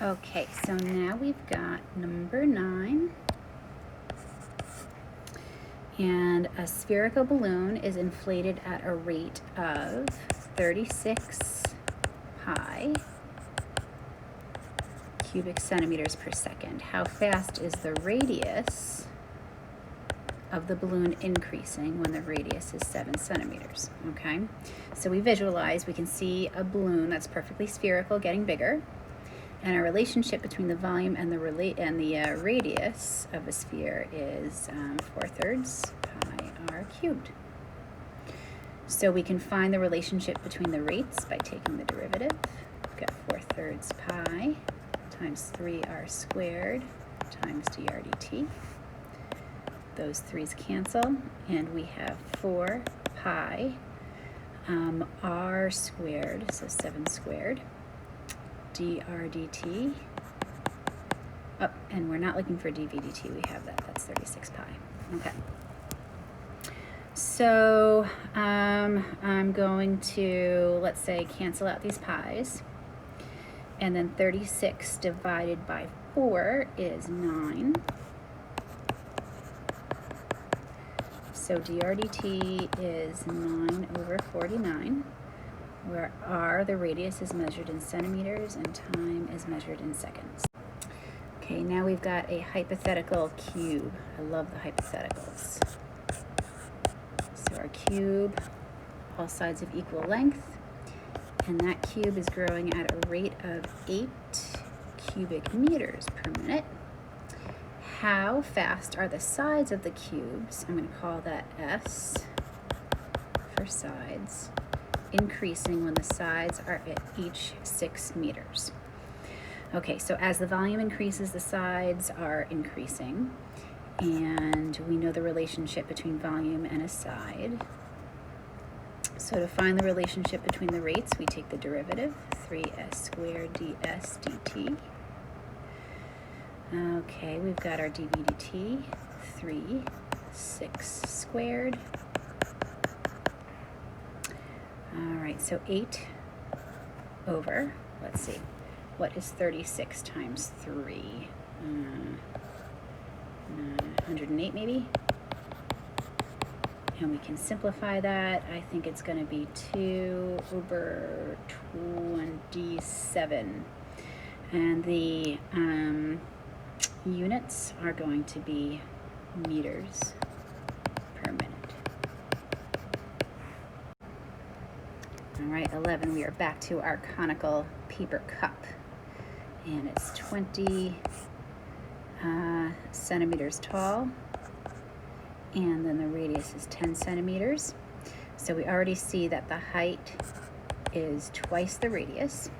Okay, so now we've got number 9. And a spherical balloon is inflated at a rate of 36 pi cubic centimeters per second. How fast is the radius of the balloon increasing when the radius is 7 centimeters? Okay, so we visualize, we can see a balloon that's perfectly spherical getting bigger, and our relationship between the volume and the radius of a sphere is 4/3 pi r cubed. So we can find the relationship between the rates by taking the derivative. We've got 4/3 pi times 3r squared times dr dt. Those 3's cancel, and we have 4 pi r squared, so 7 squared, dr dt. Oh, and we're not looking for dv dt, we have that, that's 36 pi. Okay. So I'm going to, let's say, cancel out these pi's, and then 36 divided by 4 is 9. So dr dt is 9 over 49, where r, the radius, is measured in centimeters and time is measured in seconds. Okay, now we've got a hypothetical cube. I love the hypotheticals. So our cube, all sides of equal length, and that cube is growing at a rate of 8 cubic meters per minute. How fast are the sides of the cubes, I'm going to call that S for sides, increasing when the sides are at each 6 meters? Okay, so as the volume increases, the sides are increasing, and we know the relationship between volume and a side. So to find the relationship between the rates, we take the derivative, 3s squared ds dt. Okay, we've got our dv dt, 3, 6 squared. All right, so 8 over, let's see, what is 36 times 3? 108 maybe? And we can simplify that. I think it's going to be 2 over 27. And the units are going to be meters per minute. All right, 11, we are back to our conical paper cup. And it's 20 centimeters tall. And then the radius is 10 centimeters. So we already see that the height is twice the radius.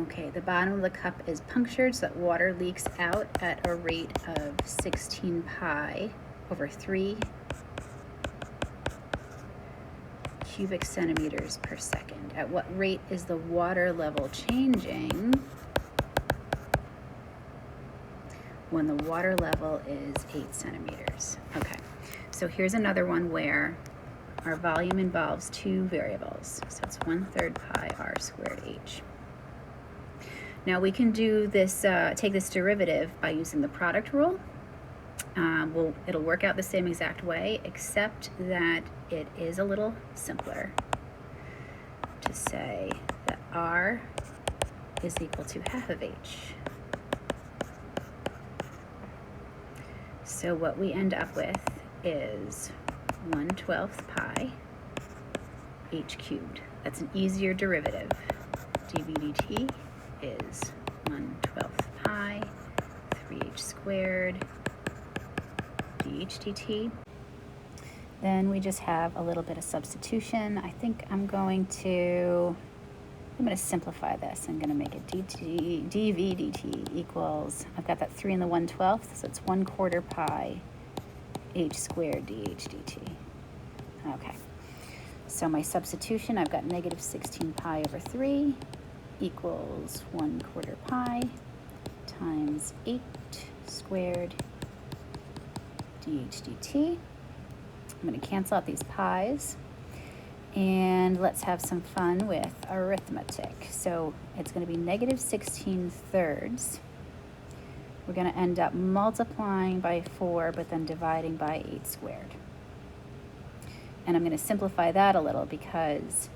Okay, the bottom of the cup is punctured so that water leaks out at a rate of 16 pi over 3 cubic centimeters per second. At what rate is the water level changing when the water level is 8 centimeters? Okay, so here's another one where our volume involves 2 variables. So it's 1/3 pi r squared h. Now we can do this, take this derivative by using the product rule. It'll work out the same exact way, except that it is a little simpler to say that r is equal to half of h. So what we end up with is 1/12 pi h cubed. That's an easier derivative. dv dt is 1/12 pi 3h squared dh dt. Then we just have a little bit of substitution. I think I'm going to simplify this. I'm going to make it dv dt equals, I've got that 3 in the 1/12, so it's 1/4 pi h squared dh dt. Okay, so my substitution, I've got negative 16 pi over 3 equals 1/4 pi times 8 squared dh dt. I'm going to cancel out these pi's, And let's have some fun with arithmetic. So it's going to be negative 16 thirds. We're going to end up multiplying by 4, but then dividing by 8 squared. And I'm going to simplify that a little because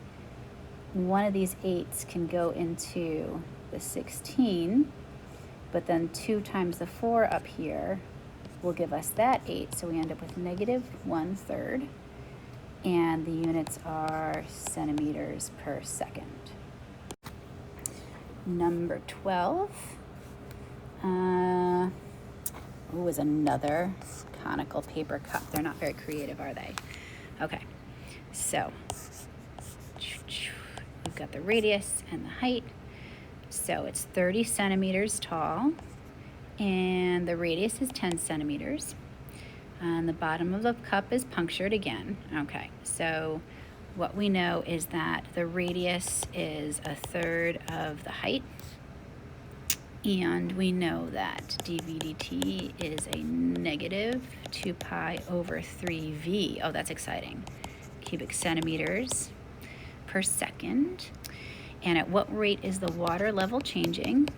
one of these 8s can go into the 16, but then 2 times the 4 up here will give us that 8, so we end up with negative 1/3, and the units are centimeters per second. Number 12 is another conical paper cup. They're not very creative, are they? Okay, so we've got the radius and the height. So it's 30 centimeters tall, and the radius is 10 centimeters. And the bottom of the cup is punctured again. Okay, so what we know is that the radius is 1/3 of the height, and we know that dv dt is a negative 2 pi over 3v. Oh, that's exciting. Cubic centimeters per second. And at what rate is the water level changing?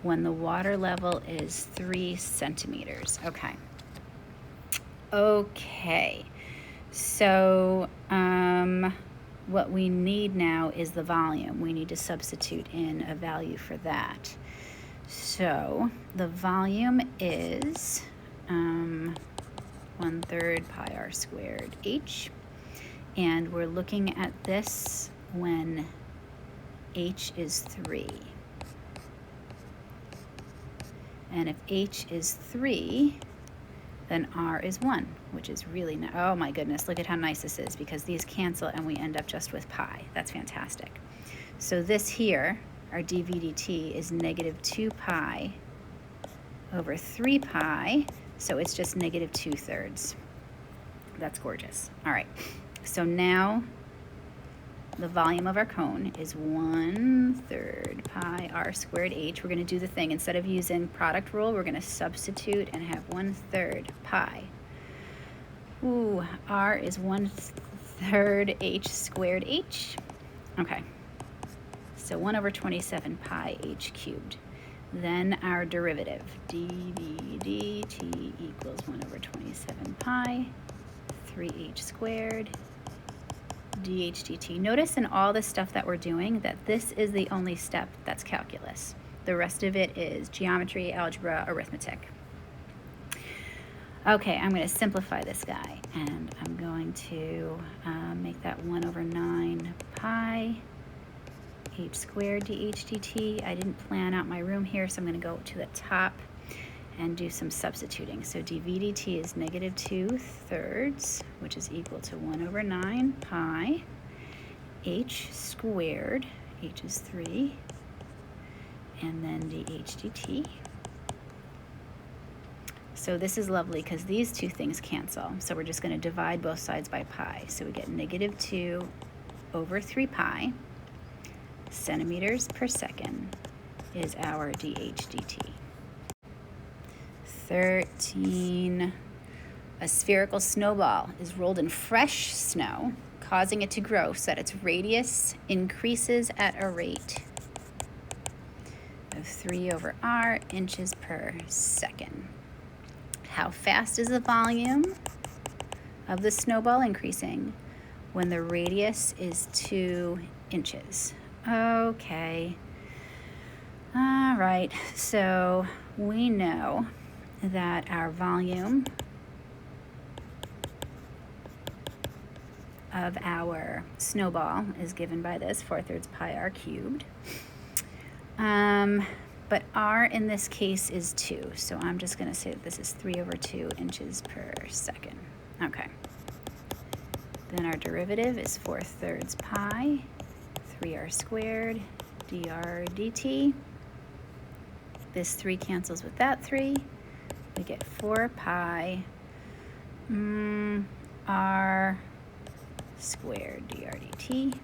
When the water level is 3 centimeters. Okay, so what we need now is the volume. We need to substitute in a value for that. So the volume is 1/3 pi r squared h, and we're looking at this when h is 3. And if h is 3, then r is 1, which is really nice. Oh my goodness, look at how nice this is, because these cancel and we end up just with pi. That's fantastic. So this here, our dv dt, is negative 2 pi over 3 pi, so it's just negative 2/3. That's gorgeous. All right, so now the volume of our cone is 1/3 pi r squared h. We're going to do the thing. Instead of using product rule, we're going to substitute and have 1/3 pi. Ooh, r is 1/3 h squared h. Okay, so 1/27 pi h cubed. Then our derivative, dv dt equals 1/27 pi 3h squared dh dt. Notice in all the stuff that we're doing that this is the only step that's calculus. The rest of it is geometry, algebra, arithmetic. Okay, I'm going to simplify this guy, and I'm going to make that 1/9 pi h squared dh dt. I didn't plan out my room here, so I'm going to go to the top and do some substituting. So dv dt is negative 2/3, which is equal to 1/9 pi h squared, h is 3, and then dh dt. So this is lovely because these two things cancel. So we're just going to divide both sides by pi. So we get negative 2 over 3 pi centimeters per second is our dh dt. 13. A spherical snowball is rolled in fresh snow, causing it to grow so that its radius increases at a rate of 3/r inches per second. How fast is the volume of the snowball increasing when the radius is 2 inches? Okay. All right, so we know that our volume of our snowball is given by this 4/3 pi r cubed. But r in this case is 2, so I'm just going to say that this is 3/2 inches per second. Okay. Then our derivative is 4/3 pi 3r squared dr dt. This 3 cancels with that 3. We get 4 pi r squared dr dt,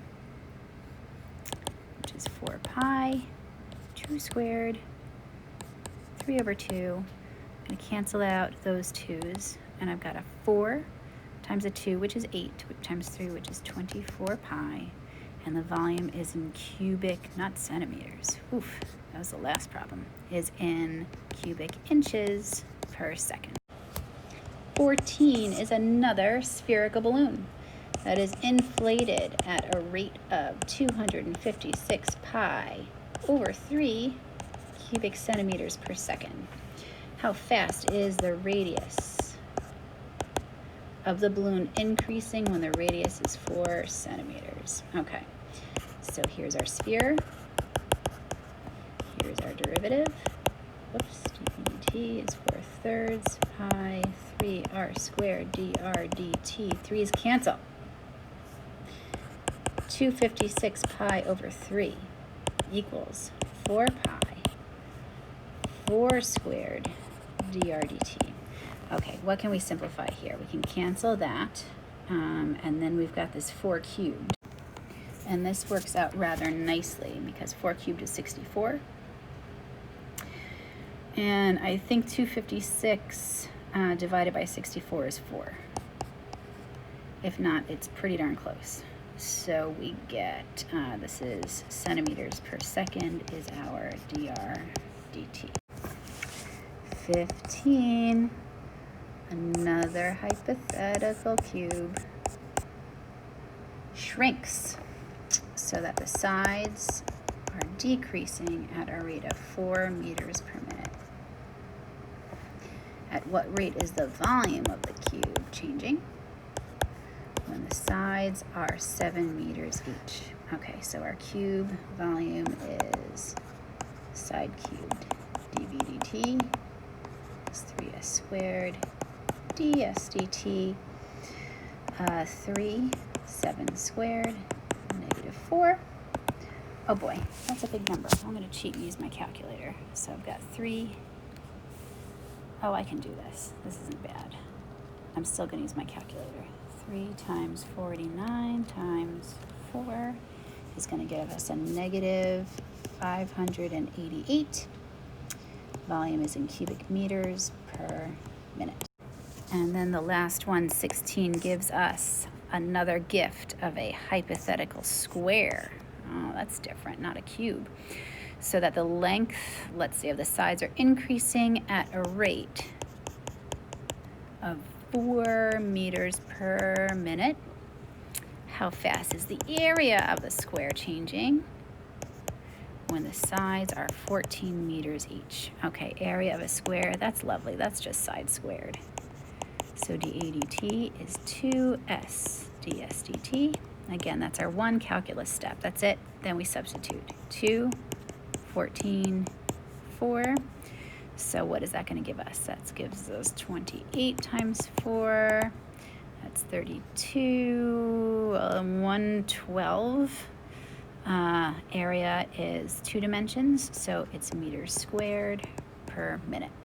which is 4 pi 2 squared 3/2. I'm going to cancel out those 2's, and I've got a 4 times a 2, which is 8, times 3, which is 24 pi. And the volume is in cubic, not centimeters. Oof, that was the last problem. Is in cubic inches per second. 14 is another spherical balloon that is inflated at a rate of 256 pi over 3 cubic centimeters per second. How fast is the radius of the balloon increasing when the radius is 4 centimeters? Okay, so here's our sphere. Here's our derivative. Whoops, ddt is 4/3 pi 3r squared dr dt. 3's cancel. 256 pi over 3 equals 4 pi 4 squared dr dt. Okay, what can we simplify here? We can cancel that, and then we've got this 4 cubed. And this works out rather nicely because 4 cubed is 64. And I think 256 divided by 64 is 4. If not, it's pretty darn close. So we get, this is centimeters per second is our dr dt. 15, another hypothetical cube, shrinks so that the sides are decreasing at a rate of 4 meters per minute. At what rate is the volume of the cube changing? When the sides are 7 meters each. Okay, so our cube volume is side cubed dv dt is 3s squared ds dt. 3, 7 squared, -4. Oh boy, that's a big number. I'm going to cheat and use my calculator. So I've got 3. Oh, I can do this. This isn't bad. I'm still going to use my calculator. 3 times 49 times 4 is going to give us a negative 588. Volume is in cubic meters per minute. And then the last one, 16, gives us another gift of a hypothetical square. Oh, that's different, not a cube. So that the length, let's say, of the sides are increasing at a rate of 4 meters per minute. How fast is the area of the square changing when the sides are 14 meters each? Okay, area of a square, that's lovely. That's just side squared. So dA dt is 2s ds dt. Again, that's our one calculus step. That's it. Then we substitute. 2, 14, 4. So what is that going to give us? That gives us 28 times 4. That's 32, 112. Area is 2 dimensions, so it's meters squared per minute.